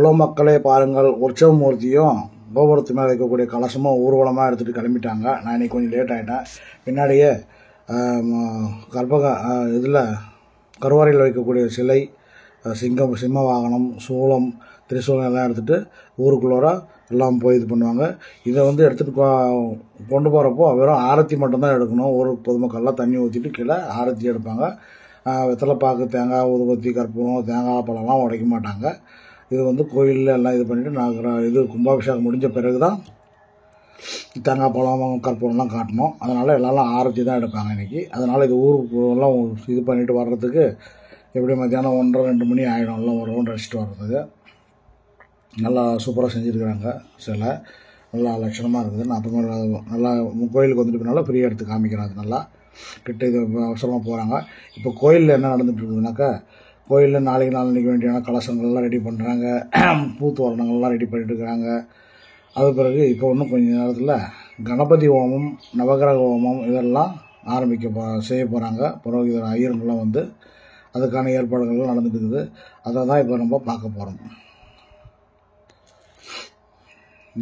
Hello மக்களே, பாருங்கள். உற்சவமூர்த்தியும் கோபுரத்து மேலே வைக்கக்கூடிய கலசமும் ஊர்வலமாக எடுத்துகிட்டு கிளம்பிட்டாங்க. நான் இன்றைக்கி கொஞ்சம் லேட் ஆகிட்டேன். பின்னாடியே இதில் கருவறையில் வைக்கக்கூடிய சிலை, சிம்ம வாகனம், சூளம், திரிசூலம் எல்லாம் எடுத்துகிட்டு ஊருக்குள்ளார எல்லாம் போய் இது பண்ணுவாங்க. இதை எடுத்துகிட்டு கொண்டு போகிறப்போ வெறும் ஆரத்தி மட்டும்தான் எடுக்கணும். ஊருக்கு பொதுமக்கள்லாம் தண்ணி ஊற்றிட்டு கீழே ஆரத்தி எடுப்பாங்க. வெத்தலைப்பாக்கு, தேங்காய், ஊதுபத்தி, கற்பூரம், தேங்காய் பழம்லாம் உடைக்க மாட்டாங்க. இது கோயிலில் எல்லாம் இது பண்ணிவிட்டு நாங்கள் கும்பாபிஷேகம் முடிஞ்ச பிறகு தான் தேங்காய் பழம், கற்பூரம்லாம் காட்டணும். அதனால் எல்லாம் ஆரத்தி தான் எடுப்பாங்க இன்றைக்கி. அதனால் இது ஊருக்கு எல்லாம் இது பண்ணிவிட்டு வர்றதுக்கு எப்படி மத்தியானம் 1:30-2 மணி ஆகிடும். எல்லாம் ஒரு ரவுண்ட் அடிச்சுட்டு வர்றதுக்கு. நல்லா சூப்பராக செஞ்சுருக்குறாங்க. சிலை நல்லா லட்சணமாக இருக்குது. நான் அப்புறமா நல்லா கோயிலுக்கு வந்துட்டு பின்னால் ஃப்ரீயாக எடுத்து காமிக்கிறேன். அது நல்லா கிட்ட இது அவசரமாக போகிறாங்க. இப்போ கோயிலில் என்ன நடந்துகிட்டு இருக்குதுனாக்கா, கோயிலில் நாளைக்கு வேண்டியான கலசங்கள்லாம் ரெடி பண்ணுறாங்க. பூத்தோரணங்கள்லாம் ரெடி பண்ணிட்டு இருக்கிறாங்க. அது பிறகு இப்போ இன்னும் கொஞ்சம் நேரத்தில் கணபதி ஹோமம், நவகிரக ஹோமம் இதெல்லாம் செய்ய போகிறாங்க. புரோகிதர் ஐயருங்கெல்லாம் அதுக்கான ஏற்பாடுகள்லாம் நடந்துட்டு இருக்குது. அதை தான் இப்போ நம்ம பார்க்க போகிறோம்.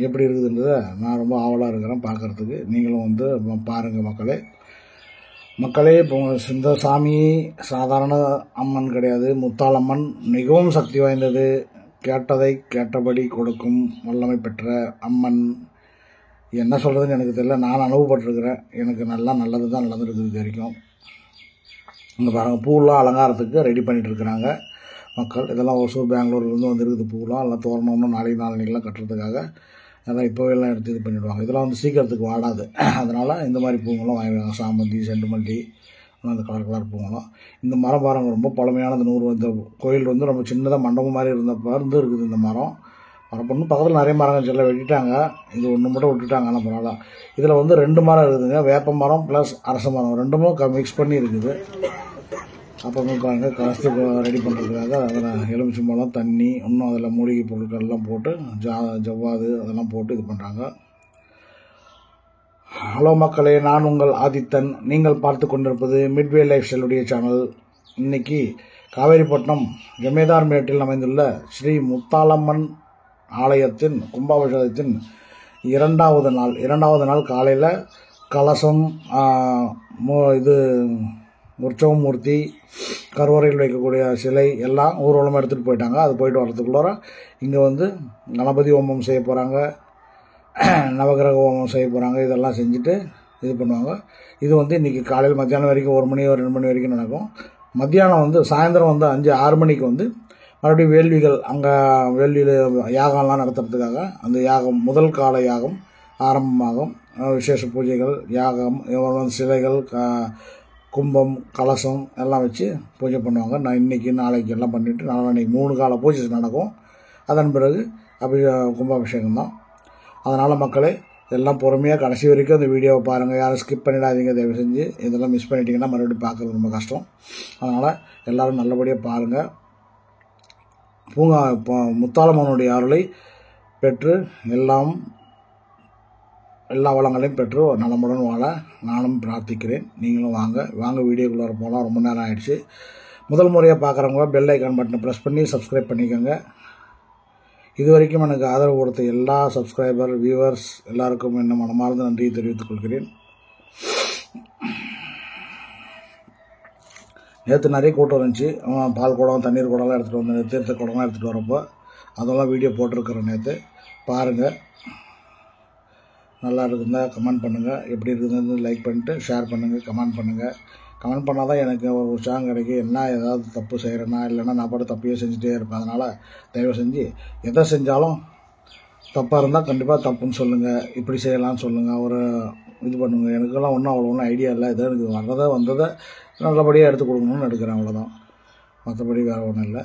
எப்படி இருக்குதுன்றதை நான் ரொம்ப ஆவலாக இருக்கிறேன் பார்க்குறதுக்கு. நீங்களும் பாருங்கள் மக்களே. இப்போ இந்த சாமி சாதாரண அம்மன் கிடையாது. முத்தாளம்மன் மிகவும் சக்தி வாய்ந்தது. கேட்டதை கேட்டபடி கொடுக்கும் வல்லமை பெற்ற அம்மன். என்ன சொல்கிறதுன்னு எனக்கு தெரியல. நான் அனுபவப்பட்டிருக்கிறேன். எனக்கு நல்லது தான் நடந்துருக்குது இது வரைக்கும். இங்கே பாருங்கள், பூவெலாம் அலங்காரத்துக்கு ரெடி பண்ணிகிட்டு இருக்கிறாங்க மக்கள். இதெல்லாம் ஒசூர், பெங்களூர்லேருந்து வந்துருக்குது. பூவெலாம் எல்லாம் தோரணம்னு நாளைக்கெல்லாம் கட்டுறதுக்காக அதெல்லாம் இப்போவே எல்லாம் எடுத்து இது பண்ணிவிடுவாங்க. இதெல்லாம் சீக்கிரத்துக்கு வாடாது. அதனால் இந்த மாதிரி பூங்கெல்லாம் வாங்கிடுவாங்க. சாமந்தி, செண்டுமல்லி, அந்த கலர் பூங்கெல்லாம். இந்த மரம் பாருங்கள், ரொம்ப பழமையானது. இந்த கோயில் ரொம்ப சின்னதாக மண்டபம் மாதிரி இருக்குது. இந்த மரம் மரப்பொண்ணு பக்கத்தில் நிறைய மரங்கள் செல்ல வெட்டிட்டாங்க. இது ஒன்று மட்டும் விட்டுட்டாங்க. ஆனால் பரவாயில்ல. இதில் 2 மரம் இருக்குதுங்க. வேப்ப மரம் ப்ளஸ் அரச மரம், ரெண்டுமே மிக்ஸ் பண்ணி இருக்குது. அப்புறமே பாருங்கள், கலசத்துக்கு ரெடி பண்ணுறதுக்காக அதில் எலுமிச்சம்பழம், தண்ணி, இன்னும் அதில் மூலிகை பொருட்கள்லாம் போட்டு ஜவ்வாது அதெல்லாம் போட்டு இது பண்ணுறாங்க. ஹலோ மக்களே, நான் உங்கள் ஆதித்தன். நீங்கள் பார்த்து கொண்டிருப்பது மிட்வே லைஃப் ஸ்டைலுடைய சேனல். இன்றைக்கி காவேரிப்பட்டினம் ஜமேதார் மேட்டில் அமைந்துள்ள ஸ்ரீ முத்தாளம்மன் ஆலயத்தின் கும்பாபிஷேகத்தின் இரண்டாவது நாள் காலையில் கலசம், உற்சவமூர்த்தி, கருவறையில் வைக்கக்கூடிய சிலை எல்லாம் ஊர்வலமாக எடுத்துகிட்டு போயிட்டாங்க. அது போயிட்டு வர்றதுக்குள்ளார இங்கே கணபதி ஹோமம் செய்ய போகிறாங்க, நவகிரக ஹோமம் செய்ய போகிறாங்க. இதெல்லாம் செஞ்சுட்டு இது பண்ணுவாங்க. இது இன்றைக்கி காலையில் மத்தியானம் வரைக்கும் 1 மணி 2 மணி வரைக்கும் நடக்கும். மத்தியானம் சாயந்தரம் 5-6 மணிக்கு மறுபடியும் வேள்விகள், அங்கே வேள்வியில் யாகம்லாம் நடத்துறதுக்காக அந்த யாகம், முதல் கால யாகம் ஆரம்பமாகும். விசேஷ பூஜைகள், யாகம், சிலைகள், கும்பம், கலசம் எல்லாம் வச்சு பூஜை பண்ணுவாங்க. நான் இன்றைக்கி நாளைக்கு எல்லாம் பண்ணிவிட்டு நாளைக்கு 3 கால பூஜை நடக்கும். அதன் பிறகு கும்பாபிஷேகம் தான். அதனால் மக்களே, எல்லாம் பொறுமையாக கடைசி வரைக்கும் அந்த வீடியோவை பாருங்கள். யாரும் ஸ்கிப் பண்ணிடாதீங்க தயவு செஞ்சு. இதெல்லாம் மிஸ் பண்ணிட்டீங்கன்னா மறுபடியும் பார்க்குறது ரொம்ப கஷ்டம். அதனால் எல்லோரும் நல்லபடியாக பாருங்கள். முத்தாளம்மனுடைய அருளை பெற்று எல்லா வளங்களையும் பெற்று நலமுடன் வாழ நானும் பிரார்த்திக்கிறேன். நீங்களும் வாங்க வீடியோக்குள்ளே போகலாம். ரொம்ப நேரம் ஆகிடுச்சு. முதல் முறையாக பார்க்குறவங்க பெல் ஐக்கான் பட்டனை ப்ரெஸ் பண்ணி சப்ஸ்கிரைப் பண்ணிக்கோங்க. இது வரைக்கும் எனக்கு ஆதரவு கொடுத்த எல்லா சப்ஸ்கிரைபர், வியூவர்ஸ் எல்லாருக்கும் என்ன மனமார்ந்த நன்றியை தெரிவித்துக் கொள்கிறேன். நேற்று நிறைய கூட்டம் இருந்துச்சு. பால் குடம், தண்ணீர் குடம்லாம் எடுத்துகிட்டு வந்தேன். தீர்த்த குடம்லாம் எடுத்துகிட்டு வரப்போ அதெல்லாம் வீடியோ போட்டிருக்கிறேன் நேற்று. பாருங்கள். நல்லா இருக்குதுன்னா கமெண்ட் பண்ணுங்கள். எப்படி இருக்குதுன்னு லைக் பண்ணிட்டு ஷேர் பண்ணுங்கள், கமெண்ட் பண்ணுங்கள். கமெண்ட் பண்ணால் தான் எனக்கு ஒரு உற்சாகம் கிடைக்கும். ஏதாவது தப்பு செய்கிறேன்னா, இல்லைன்னா நான் பாட்டு தப்பையே செஞ்சுட்டே இருப்பேன். அதனால் தயவு செஞ்சு எதை செஞ்சாலும் தப்பாக இருந்தால் கண்டிப்பாக தப்புன்னு சொல்லுங்கள். இப்படி செய்யலாம்னு சொல்லுங்கள். ஒரு இது பண்ணுங்கள். எனக்கெல்லாம் ஒன்றும் ஐடியா இல்லை. ஏதோ எனக்கு வந்ததை நல்லபடியாக எடுத்து கொடுக்கணும்னு எடுக்கிறேன். அவ்வளோதான், மற்றபடி வேறு ஒன்றும் இல்லை.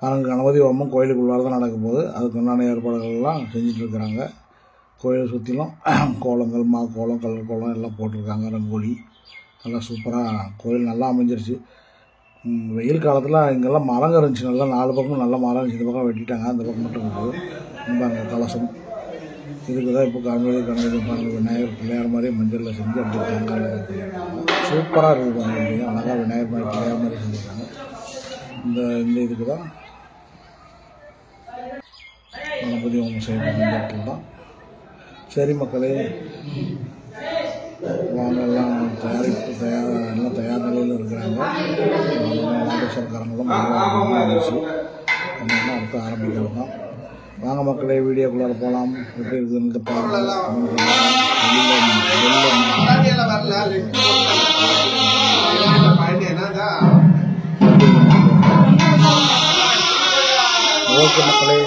ஆனால் கணபதி ஹோமம் கோயிலுக்குள்ளார தான் நடக்க போகுது. அதுக்கு உண்டான ஏற்பாடுகள்லாம் செஞ்சிட்ருக்கிறாங்க. கோயிலை சுற்றிலும் கோலங்கள், கோலம், கலர் கோலம் எல்லாம் போட்டிருக்காங்க. ரங்கோலி நல்லா சூப்பராக கோயில் நல்லா அமைஞ்சிருச்சு. வெயில் காலத்தில் இங்கெல்லாம் மரங்க இருந்துச்சு. நல்லா 4 பக்கமும் நல்ல மரம் இருந்துச்சு. இந்த பக்கம் வெட்டிட்டாங்க, அந்த பக்கம் மட்டும் இருக்குது. பாருங்க கலசம். இதுக்கு தான் இப்போ கணபதி பாருங்கள், விநாயகர் பிள்ளையார் மாதிரி மஞ்சளில் செஞ்சு அப்படி தேங்காயில் சூப்பராக இருக்குது. பாருங்க, அழகாக விநாயகர் மாதிரி பிள்ளையார் மாதிரி செஞ்சுருக்காங்க. இந்த இதுக்கு தான் கணபதி ஹோமம் செய்யணும் இந்த இடத்துல தான். சரி மக்களே, வாங்க எல்லாம் எல்லாம் தயார் நிலையில் இருக்கிறாங்க. நாட்டேஸ்வரக்காரங்களும் வந்துச்சு. நம்ம அடுத்து ஆரம்பிக்கலாம் தான். வாங்க மக்களே, வீடியோக்குள்ளார போகலாம். எப்படி இருக்குதுன்னு பாருங்கள். ஓகே மக்களே,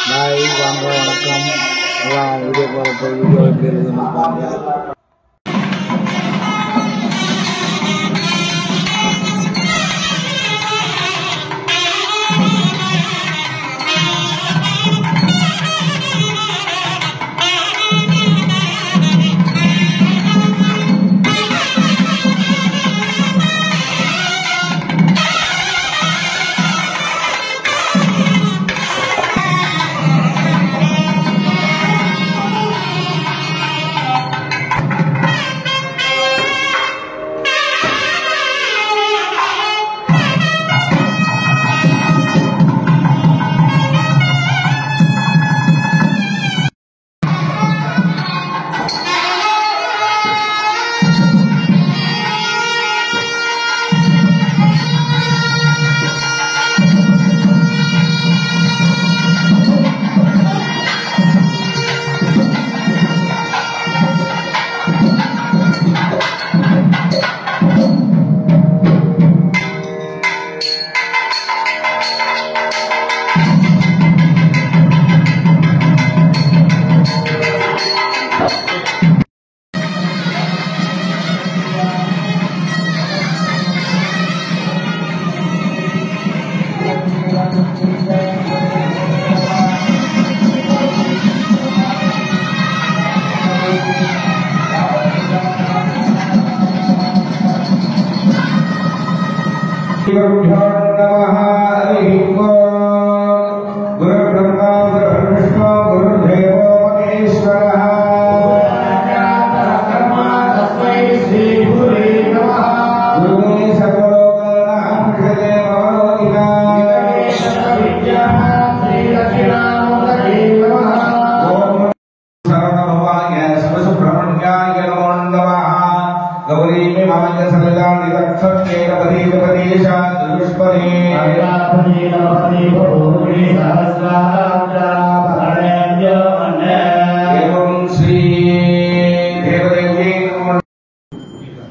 பாய், வாங்க, வணக்கம். எல்லாம் வீடியோக்குள்ளார போய் வீடியோ எப்படி இருக்குதுன்னு பாருங்கள்.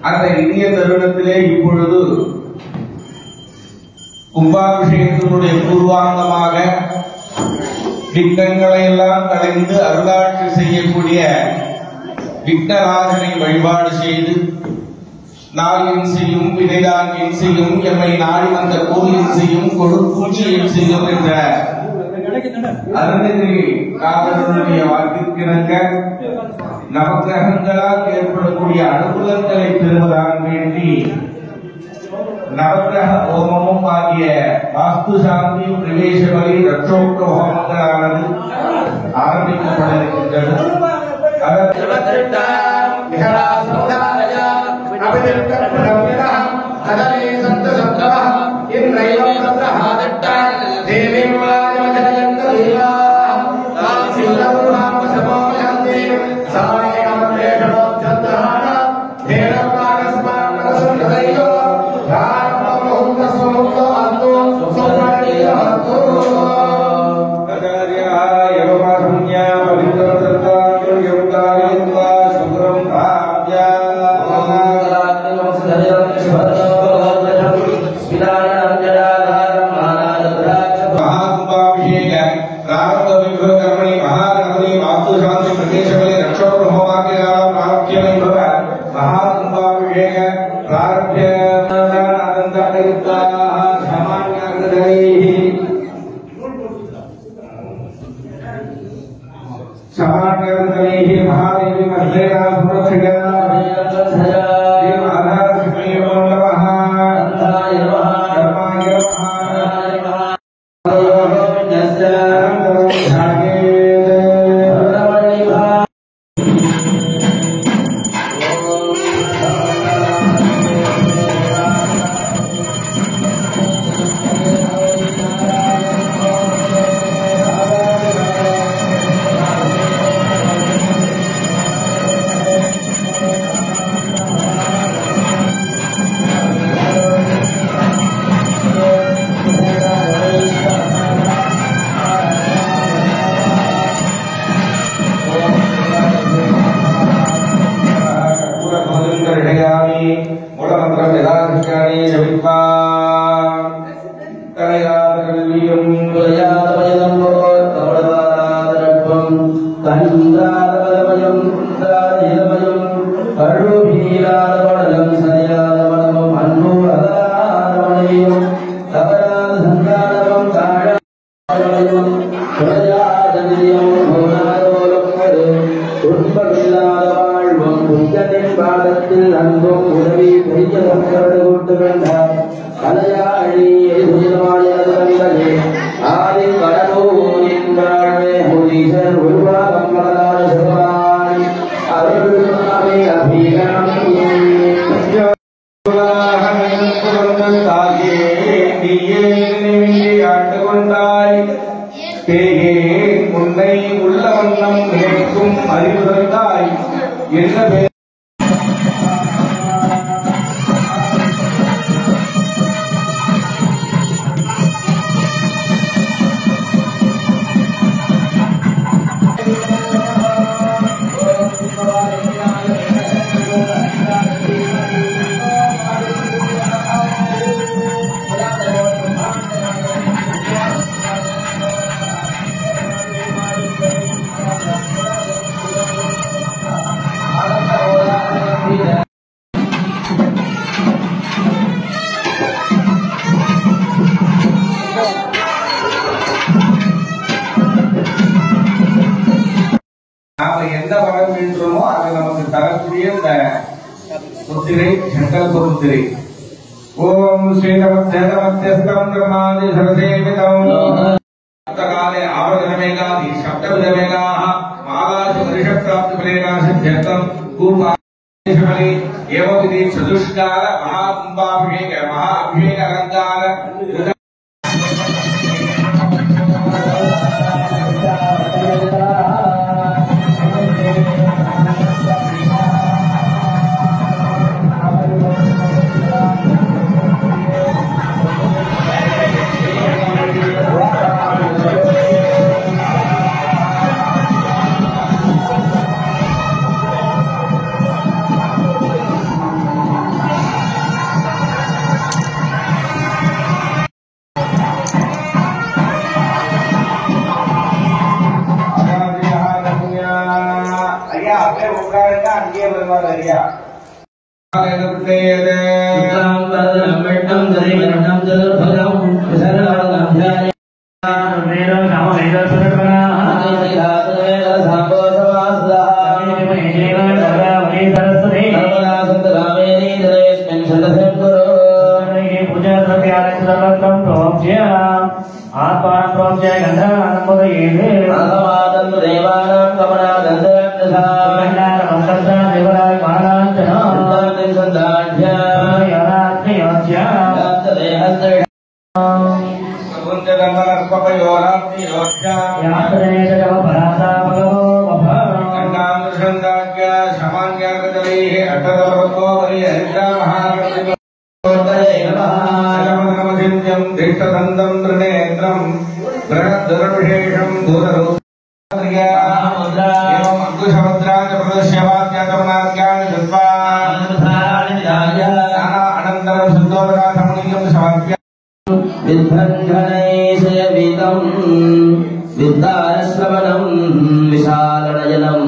அந்த இனிய தருணத்திலே இப்பொழுது கும்பாபிஷேகத்தினுடைய பூர்வாங்கமாக விக்னங்களை எல்லாம் கலைந்து அருளாட்சி செய்யக்கூடிய விக்னராஜனை வழிபாடு செய்து நாளின் செய்யும் விதையாங்கின் செய்யும் எம்மை நாடி வந்த கோவிலின் செய்யும் கொடுப்பூச்சியின் செய்யும் என்ற அருணகிரி காதலுடைய வாக்கிற்கிணங்க நவகிரகங்களால் ஏற்படக்கூடிய அனுகூலங்களை பெறுவதாக வேண்டி நவகிரக ஹோமமும் ஆகிய வாஸ்து சாந்தி பிரவேச வழி ரட்சோக்த ஹோமங்களானது ஆரம்பிக்கப்பட இருக்கின்றது. பாதத்தில் அன்பும் உதவி பெரிய கூட்டு வேண்டாம் கலையாழி ஆதி கடலூரின் வாழ்வே முதிசர் உருவாகம் மலரான சிவாய் அருள்மாவே ஆண்டு கொண்டாய் உன்னை உள்ள வண்ணம் நினைக்கும் அறிவுறுத்தாய் என்ன நாம எந்த வரம் வேண்டுமோ அது நமக்கு தரக்கூடிய முத்திரை சங்கல்ப முத்திரை. ஓம் ஸ்ரீதமத்யஸ்தம் பிரம்மாதி சரசேவிதம் காலே ஆவர்தனமேகாதி சப்தவிதமேகாः மாகாதி பரிஷப்தாப்தி பலேனா சித்யர்த்தம் கூர்மாதிஷபலே ஏவவிதி சதுஷ்கார மகாகும்பாபிஷேக மகாஅபிஷேக அலங்கார அங்கே வருவார் ஐயா. विद्धारश्रवणं विशालनयनं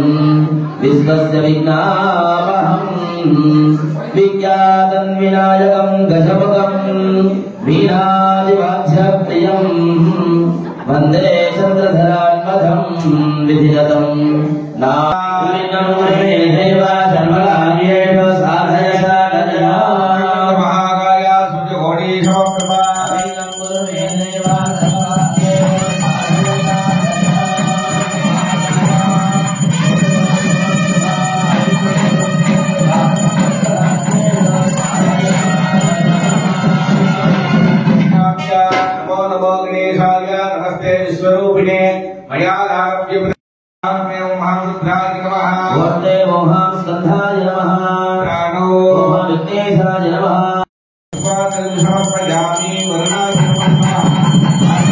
विश्वस्य विघ्नापहं विज्ञातं विनायकं गजमुखं वीणादिवाद्यप्रियं वन्दे चन्द्रधरान्मथं विधिरतं नामिनं गुरुवे देवा सर्वकार्येषु साधय साधया महाकाया सूर्यकोटीशोप्रभा गुरुवे देवा स्वरूपिणे मयादारभ्य महारुद्राय नमः वन्दे मोहं स्कन्धाय नमः प्राणो विघ्नेशाय नमः स्वागतं समर्पयामि वरुणाय नमः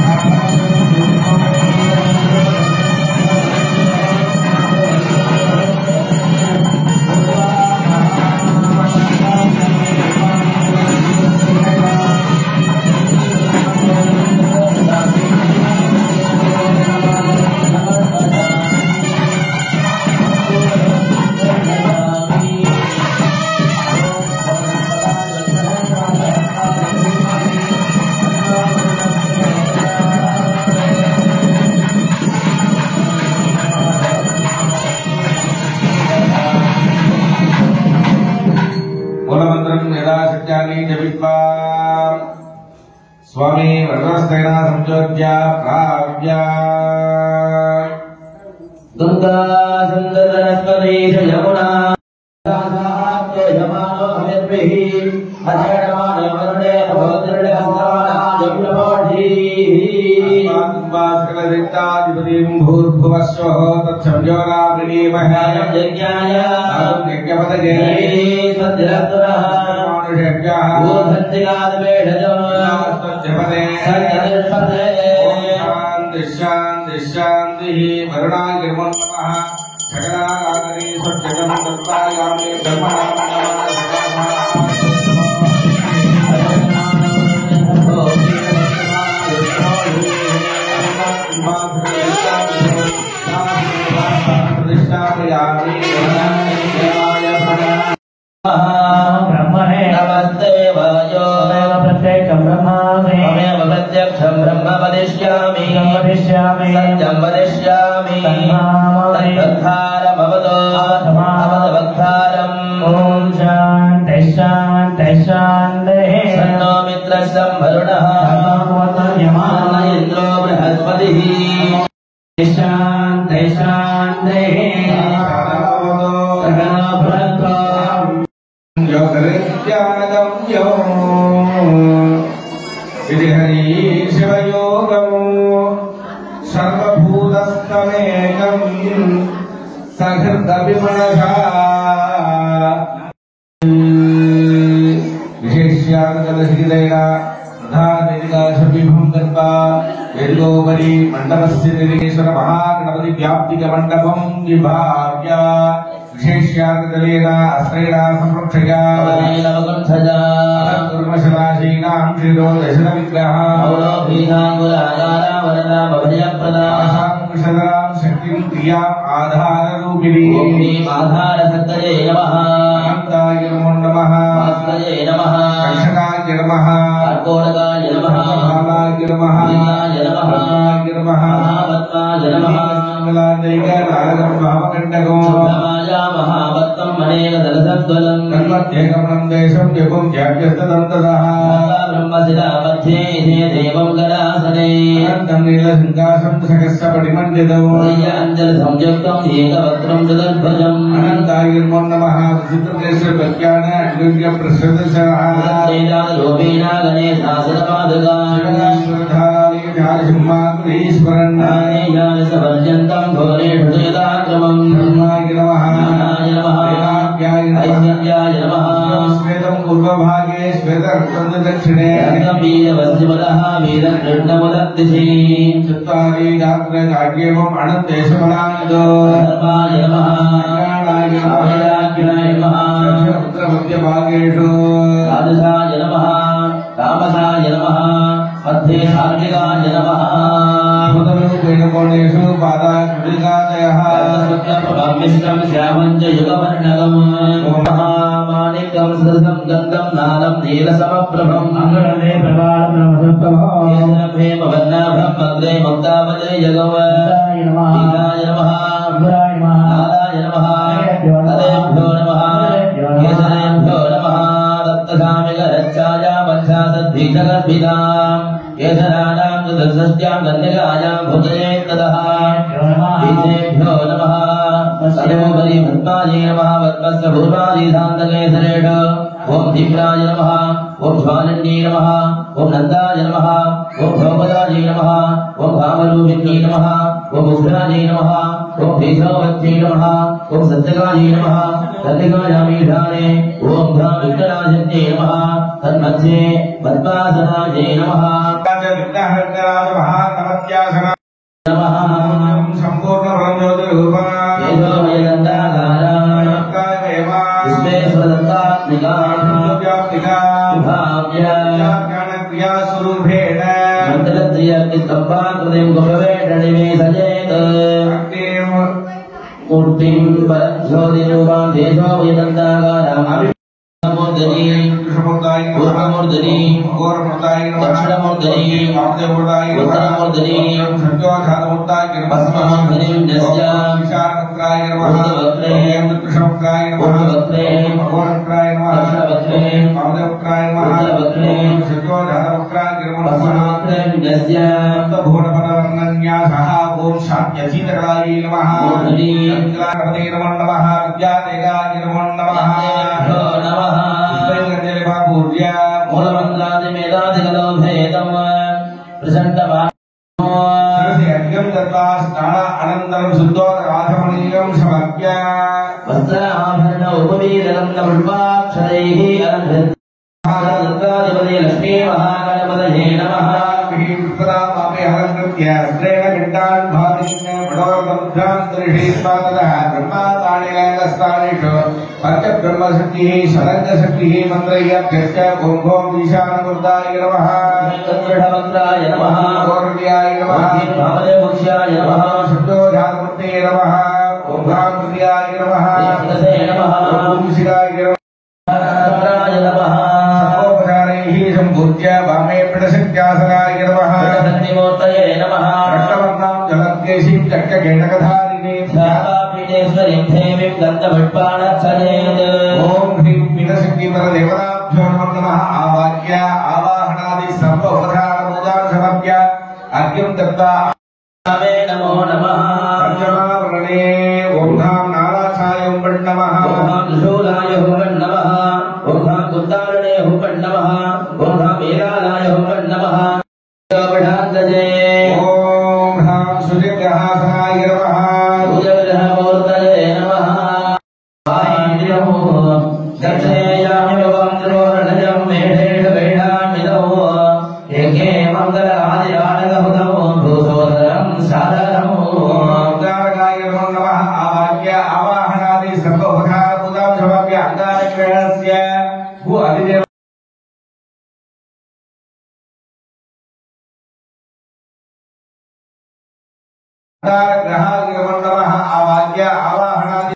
सत्यानि जपित्वा स्वामी वरदस्तेन संयोज्य प्राप्य गंगा सुंदरनस्पति यमुना साधात्य यमानो अमिर्भिहि अधर्माने वरुणे भद्रणे हस्ताना जपलपाठी सकलदिक्ताधिपतिं भूर्भुवस्वः तत्संयोगा प्रणीमहे यज्ञाय यज्ञपदये सद्रत्तरः मानुषेभ्यः भूतन्तिगादवेढजो तत्संजपदे सद्रत्तरः शान्ति शान्तिः वरुणागिर्मो नमः सकलागादरी सत्यगं दत्तायामि ब्रह्मणे नमस्ते वायो प्रत्यक्षं ब्रह्मास्मि तमेव प्रत्यक्षं ब्रह्म वदिष्यामि सत्यं वदिष्यामि तद्वक्तारमवदो अवदवक्तारम् ॐ शान्ति शान्ति शान्तिः सन्नो मित्रस्य वरुणः मान इन्द्रो बृहस्पतिः शान्ति शान्तिः सर्वभूतस्थमेकं सहृदविमनसा विशेष्यानुगतशीलेन प्रधानवेदिकाशपीठं गत्वा वेदिकोपरि मण्डपस्य निर्गेश्वर महागणपति व्याप्तिकमण्डपं विभाव्य विशेष्यानुगतलेन अस्त्रेण संरक्षया कुर्मशराशीनां श्रीरो दशनविग्रहां शक्तिं क्रियाम् आधाररूपिणी आधारशक्तये नमः अनन्ताय नमो नमः वास्तये नमः कक्षकाय नमः अर्कोणकाय नमः भालाय नमः लीलाय नमः रत्नाय नमः महावत्ताय नमः मंगलादेव नारदं भावकण्डको सुब्रह्मण्या महावत्तं मनेन दलसद्वलं तन्मध्येकमनं देशं जपं ज्ञाप्यस्तदं तदः ब्रह्मशिला मध्ये इति देवं गणासने अनन्तं नीलसङ्काशं सकस्य पटिमण्डितौ अंजलसंयुक्तं एकवक्त्रं चतुर्भुजम् अनन्ताय नमो नमः विचित्रकेशरप्रज्ञान अन्योन्यप्रसदशः रूपेण गणेशासनपादुका सपर्यन्तं घोरेषु यदाक्रमम् धर्माय नमः ज्ञानाय नमः ऐश्वर्याय नमः श्वेतं पूर्वभागे श्वेतरक्तं दक्षिणे वीरवस्यबलः वीरकृष्णमुदत्तिषि चत्वारि गात्रकार्येवम् अणन्तेशबलानिदो धर्माय नमः कल्याणाय नमः वैराग्याय नमः दक्षिणपुत्रमध्यभागेषु द्वादशाय नमः तामसाय नमः मध्ये सात्विकाय नमः भूतरूपेण कोणेषु पादाकृतिकादयः शुक्लप्रभामिष्टं श्यामं च युगवर्णकम् महामाणिक्यं सदसं गन्धं नालं नीलसमप्रभं मङ्गलदे प्रभालभेमवर्णाभं मग्रे मुक्तावले जगवदाय नमः नालाय नमः तदेभ्यो नमः केसरेभ्यो नमः दत्तसामिकरच्छाया पञ्चाशद्भिजगद्भिदाम् केसराणां चतुर्षष्ट्यां कन्यकायां भुजये ततः बीजेभ्यो नमः तयोपरि पद्मायै नमः पद्मस्य पूर्वादिशान्तकेसरेण ॐ धीम्राय नमः ॐ ज्वालिन्यै नमः ॐ नन्दाय नमः ॐ भोगदायै नमः ॐ भामरूपिण्यै नमः ॐ उग्रायै नमः ॐ भीषावत्यै नमः ॐ सत्यकायै नमः तन्निकायामीधाने ॐ भ्राविघ्ननाशिन्यै नमः तन्मध्ये पद्मासनायै नमः नमः सम्पूर्णब्रह्मज्योतिरूपा विश्वेश्वरदत्तात्मिका क्रियास्वरूपेण मन्त्रत्रयस्तम्भाकृतिं गुरुवेटणिमे सजेत मूर्तिं परज्योतिरूपां देशो वैदन्ताकाराम् मूर्धनि पूर्वमूर्धनि दक्षिणमूर्धनि उत्तरमूर्धनि पश्चिममूर्धनि ऊर्ध्ववक्त्रे दक्षिणवक्त्रे लिङ्गस्य भुवनपदवर्णन्यासः ओम शान्त्यचीतकलायै नमः मूर्धनि गङ्गापते नमो नमः विद्यादेगाय नमो नमः नमः पुष्पैर्गञ्जलिभापूर्य मूलमन्त्रादिमेधादिकलोभेदम् प्रसण्डमा यज्ञं दत्त्वा स्नान अनन्तरं शुद्धोदकाचमनीयं समर्प्य वस्त्र आभरण उपवीतगन्धपुष्पाक्षरैः अलङ्कृत्य लक्ष्मी महागणपतये नमः पुष्पदामापि अलङ्कृत्य स्त्रेण घण्टान् भातिन्य मनोरमध्यान्तरिषेष्वाततः ब्रह्माताणिलङ्गस्थानेषु पञ्चब्रह्मशक्तिः षडङ्गशक्तिः मन्त्रय्यभ्यश्च ॐ भों ईशानमूर्ताय नमः दृढवक्त्राय नमः गौरव्याय नमः वामदेवमुख्याय नमः शुद्धोजातमूर्ते नमः ॐ भ्रामृत्याय नमः नमः ॐ शिवाय नमः नमः सर्वोपचारैः सम्पूज्य वामे पिडशक्त्यासनाय नमः शक्तिमूर्तये नमः रक्तवर्णां जलद्केशीं चक्रकेटकधारिणीं ध्यावापीठेश्वरीं देवीं गन्धपुष्पाणच्छनेत् ॐ ह्रीं पिडशक्तिपरदेवताभ्यो नमः आवाह्य आवाहनादि सर्व उपचारपूजां समर्प्य अर्घ्यं दत्त्वा नमो नमः पञ्चमावरणे ॐ धाम नारायणाय नमः ॐ त्रिशूलाय नमः ॐ कुन्दारणे नमः ॐ वेदालाय नमः विधान्तजे ॐ धाम सूर्यग्रहासनाय नमः सूर्यग्रहमूर्तये नमः दक्षेयामि भवं द्रोणजं मेढेषु वेढामिदौ यज्ञे मङ्गलादिराणगहुतमो भूसोदरं सादरमो अंगारकाय नमो नमः आवाह्य आवाहनादि सर्व उपचारपूजां समर्प्य अंगारग्रहस्य भू अधिदेव अंगारग्रहाय नमो नमः आवाह्य आवाहनादि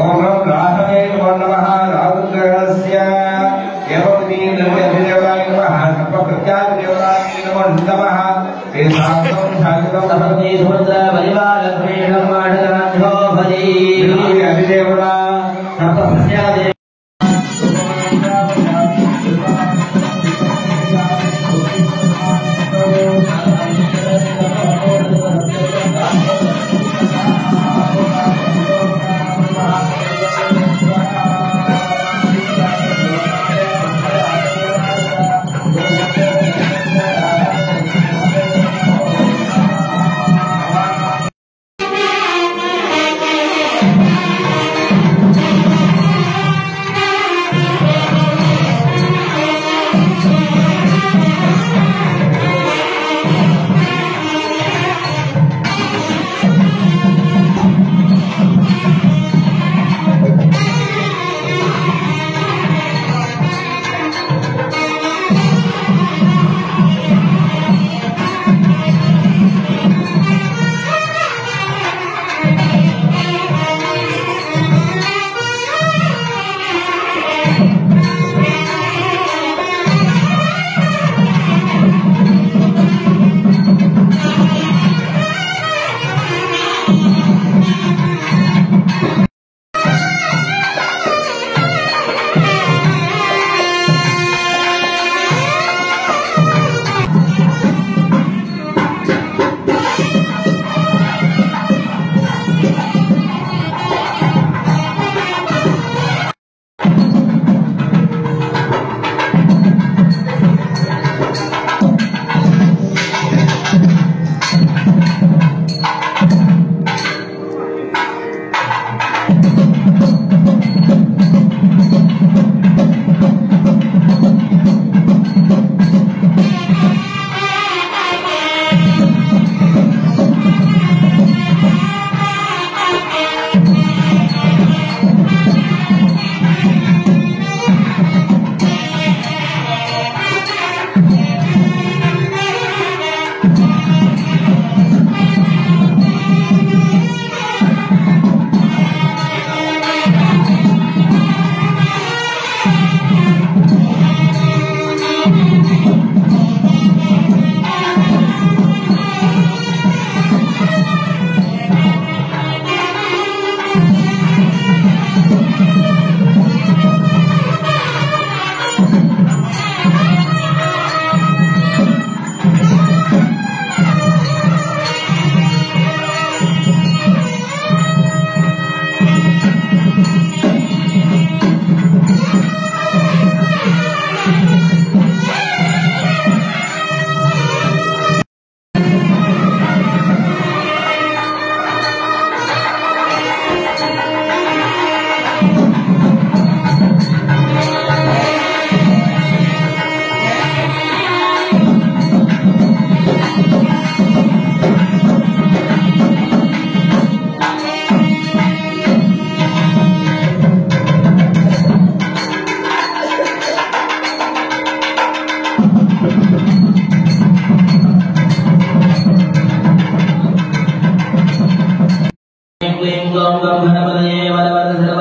ओम राधवे नमो नमः राहुग्रहस्य एवं निर्देवाय नमः सर्वप्रत्यादेवताय नमो नमः तेषां शालितं अधिदेवता सर्वप्रत्यादेव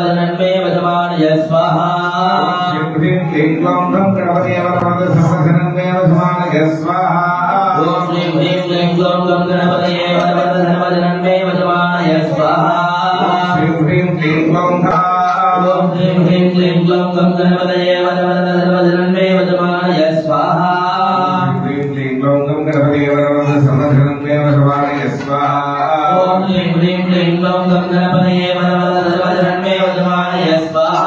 सर्वजनन्मे वसमानय स्वाहा ह्रीं क्लीं ग्लौं गं गणपतये वरवरद सर्वजनन्मे वसमानय स्वाहा ओम श्रीं ह्रीं क्लीं ग्लौं गं गणपतये वरवरद सर्वजनन्मे वसमानय स्वाहा ह्रीं क्लीं ग्लौं ओम श्रीं ह्रीं क्लीं ग्लौं गं गणपतये वरवरद सर्वजनन्मे वसमानय स्वाहा ह्रीं क्लीं ग्लौं गं गणपतये वरवरद सर्वजनन्मे वसमानय स्वाहा ओम श्रीं ह्रीं क्लीं ग्लौं गं गणपतये वरवरद सर्वजनन्मे वसमानय स्वाहा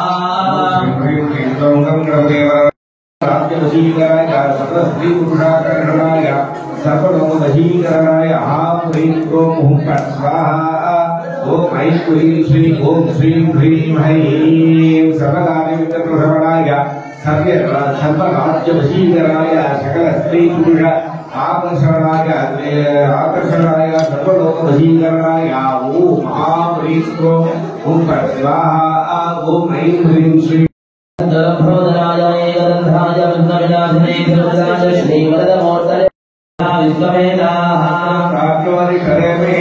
ह्रीं क्लीं ग्लौं गं गणपतये राज्यवशीकराय सर्वस्त्री पुरुषाकर्षणाय सर्वलोकवशीकरणाय ह्रीं क्लीं हुं फट् स्वाहा ओम ऐं क्लीं श्रीं ओम श्रीं ह्रीं ऐं सर्वकार्यवित्तप्रसवणाय सर्वराज्यवशीकराय सकलस्त्री पुरुष आकर्षणाय सर्वलोकवशीकरणाय ओम ह्रीं क्लीं हुं फट् स्वाहा ओम ऐं ह्रीं श्रीं जलभ्रोदराय एकदन्धाय विघ्नविनाशिने सर्वदाय श्रीवरदमूर्तये विश्ववेदाः प्राप्तोऽधिकरेमे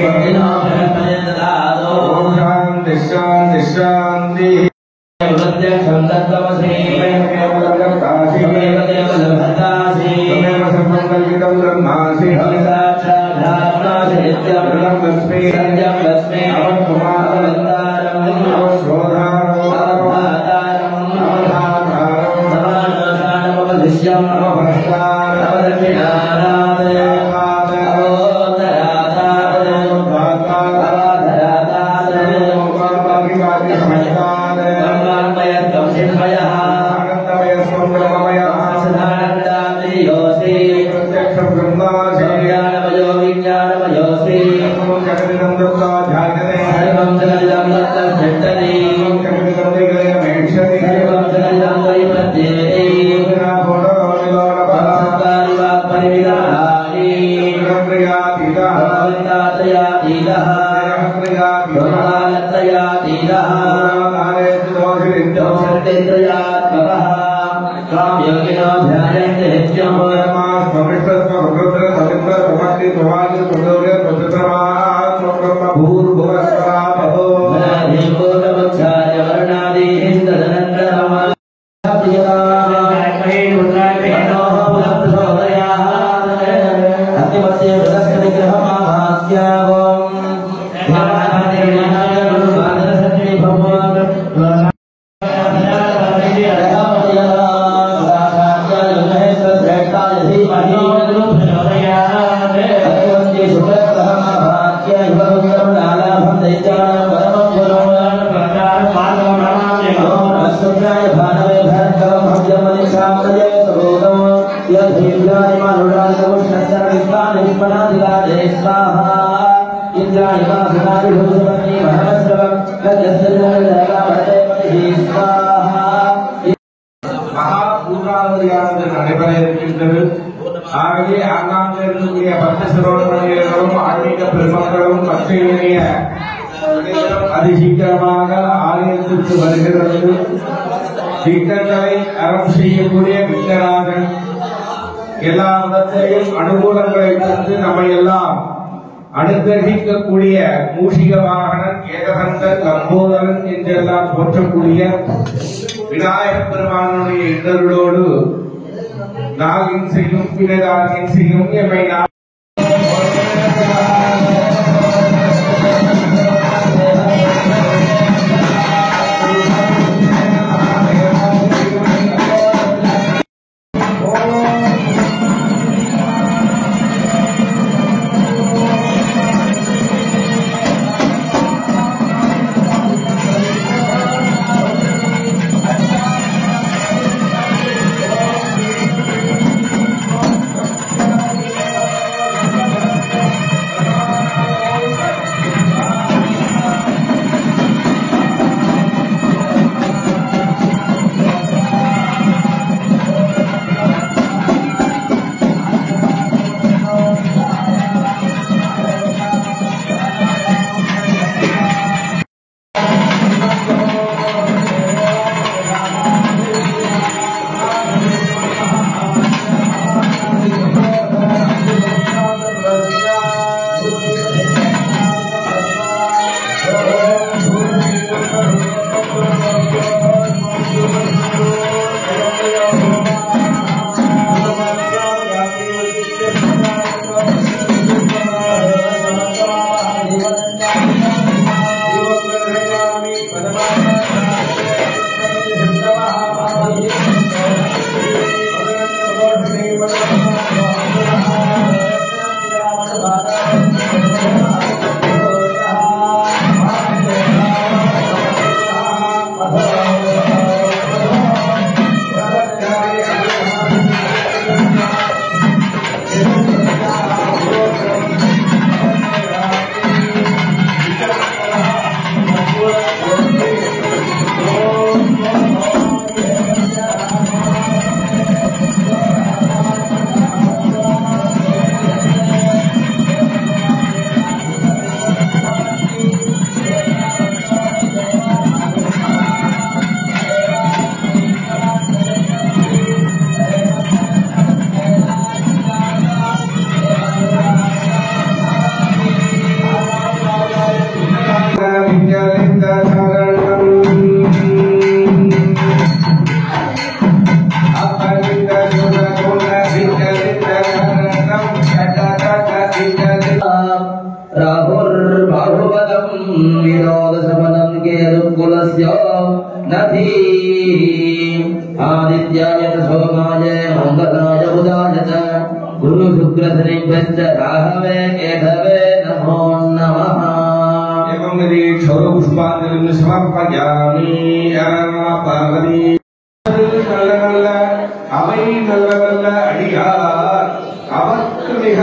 ददातो ओम शान्ति शान्ति शान्ति प्रत्यक्षं तत्त्वमसि त्वमेव देवलभतासि त्वमेव सर्वं कल्पितं ब्रह्मासि साक्षात् नित्यं लक्ष्मी सत्यं लक्ष्मी अवकुमारवन्दारं अवशोधारं समानोषाणमवधिष्यम् अवदक्षिणारात् ஆகவே ஆங்காங்கே இருக்கக்கூடிய பக்த சிரோமணிகளும் ஆன்மீக பெருமக்களும் பக்தியுடைய அதிசீக்கிரமாக ஆலயத்திற்கு வருகிறது. திட்டங்களை அறம் செய்யக்கூடிய வித்தராஜன் எல்லா விதத்திலையும் அனுகூலங்களை தந்து நம்மை எல்லாம் அனுகிரகிக்கக்கூடிய மூஷிக வாகனன் ஏகதந்தன் லம்போதரன் என்றெல்லாம் போற்றக்கூடிய விநாயகப் பெருமானுடைய இடர்களோடு நாகின் செய்யும் பிறதாகின் செய்யும் எம்மை आदित्याय सोमाय मंगलाय बुधाय च गुरु शुक्र शनिभ्यश्च राहवे केशवे नमो नमः। एवं यदि क्षौरपुष्पाञ्जलिं समर्पयामि नमः पार्वती நல்ல நல்ல அவை நல்ல நல்ல அடியார் அவர்க்கு மிக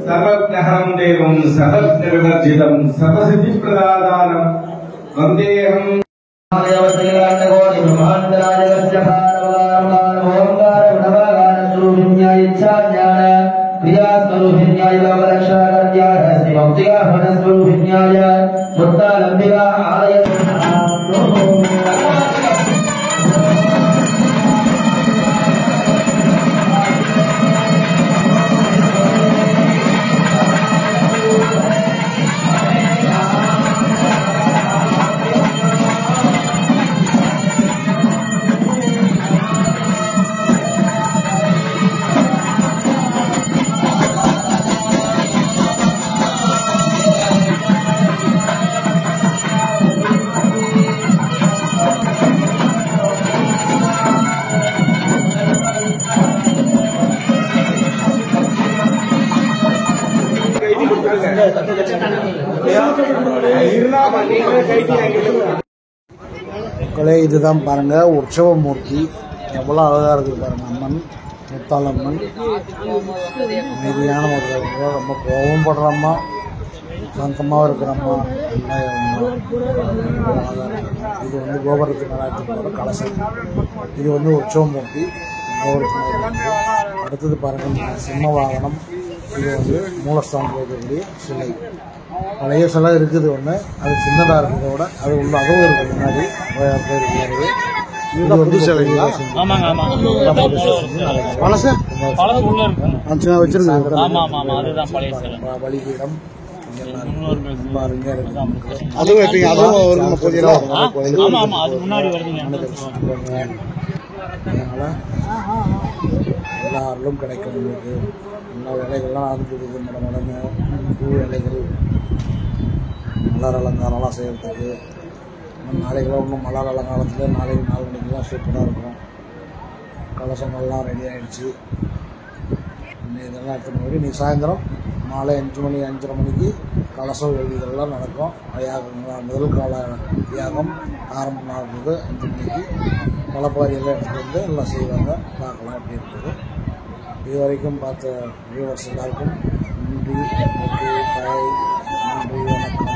सर्वज्ञहं देवं सर्वज्ञविवर्जितं सर्वसिद्धिप्रदानं वन्देऽहं आयवसैलाण्डकोटि ब्रह्माण्डराजस्य भारवारवार ओंकार गुणवागान स्वरूपिण्याय इच्छाज्ञान क्रियास्वरूपिण्याय लोकरक्षाकर्त्याय श्रीभक्तिका फलस्वरूपिण्याय मुक्तालम्बिका आलय மக்களே, இதுதான் பாருங்க உற்சவமூர்த்தி எவ்வளோ அழகாக இருக்குது பாருங்க. அம்மன் முத்தாளம்மன் அமைதியான ஒரு ரொம்ப கோபம் படுறம்மா, சாந்தமாக இருக்கிறம்மா, எல்லாம் அழகாக இருக்குது. இது வந்து கோபுரத்துக்கு மேலே கலசம். இது வந்து உற்சவமூர்த்தி கோபுரத்துக்கு மேலே. அடுத்தது பாருங்கள் சிம்ம வாகனம். இது வந்து மூலஸ்தானத்தில் இருக்கக்கூடிய சிலை. பழைய சிலை இருக்குது ஒன்று, அது சின்னதாக இருக்கிறத விட அது உள்ள அதுவும் இருக்குது முன்னாடி இருக்கிறது. இது வந்து சிலைங்களா? பழசு வச்சிருக்கேன். பலிபீடம் எல்லா அருளும் கிடைக்கும். உங்களுக்கு எல்லா வேலைகள்லாம் நடந்துருக்குது. மடமடங்கு பூ வேலைகள், மலர் அலங்காரம்லாம் செய்கிறதுக்கு நாளைக்கெல்லாம் இன்னும் மலர் அலங்காரத்தில் நாளைக்கு 4 மணிக்கெல்லாம் சூப்பராக இருக்கும். கலசங்கள்லாம் ரெடி ஆகிடுச்சு. இதெல்லாம் எடுத்துகிட்டு போய் நீ சாயந்தரம் மாலை 5 மணி 5:30 மணிக்கு கலசம் இதெல்லாம் நடக்கும். யாகம் முதல் கால யாகம் ஆரம்பம் ஆகுது 5 மணிக்கு. மலைப்பாரியெல்லாம் எடுத்துகிட்டு வந்து எல்லாம் செய்வாங்க. பார்க்கலாம் எப்படி இருக்குது. இது வரைக்கும் பார்த்த வியூவர்ஸ் எல்லாருக்கும் நன்றி. ஓகே, பாய். நன்றி, வணக்கம்.